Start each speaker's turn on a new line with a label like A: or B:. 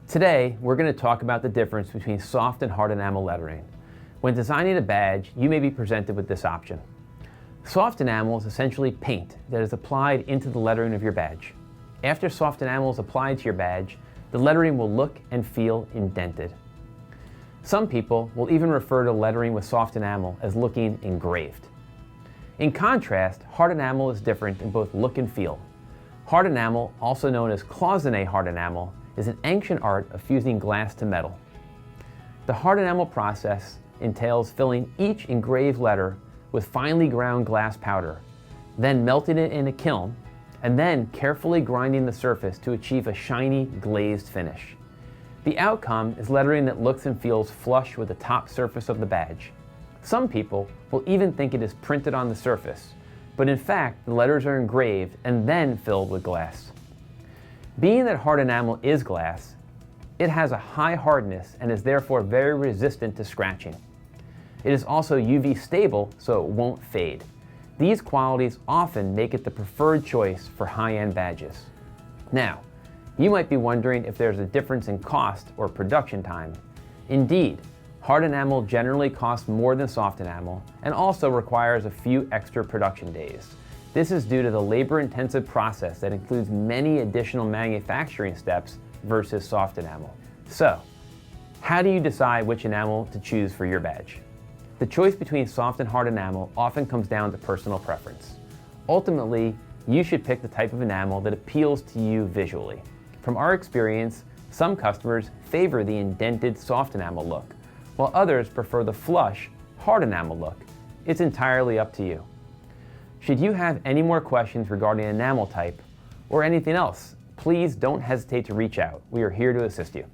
A: Today, we're going to talk about the difference between soft and hard enamel lettering. When designing a badge, you may be presented with this option. Soft enamel is essentially paint that is applied into the lettering of your badge. After soft enamel is applied to your badge, the lettering will look and feel indented. Some people will even refer to lettering with soft enamel as looking engraved. In contrast, hard enamel is different in both look and feel. Hard enamel, also known as cloisonné hard enamel, is an ancient art of fusing glass to metal. The hard enamel process entails filling each engraved letter with finely ground glass powder, then melting it in a kiln, and then carefully grinding the surface to achieve a shiny, glazed finish. The outcome is lettering that looks and feels flush with the top surface of the badge. Some people will even think it is printed on the surface, but in fact, the letters are engraved and then filled with glass. Being that hard enamel is glass, it has a high hardness and is therefore very resistant to scratching. It is also UV stable, so it won't fade. These qualities often make it the preferred choice for high-end badges. Now, you might be wondering if there's a difference in cost or production time. Indeed, hard enamel generally costs more than soft enamel and also requires a few extra production days. This is due to the labor-intensive process that includes many additional manufacturing steps versus soft enamel. So, how do you decide which enamel to choose for your badge? The choice between soft and hard enamel often comes down to personal preference. Ultimately, you should pick the type of enamel that appeals to you visually. From our experience, some customers favor the indented soft enamel look, while others prefer the flush, hard enamel look. It's entirely up to you. Should you have any more questions regarding enamel type or anything else, please don't hesitate to reach out. We are here to assist you.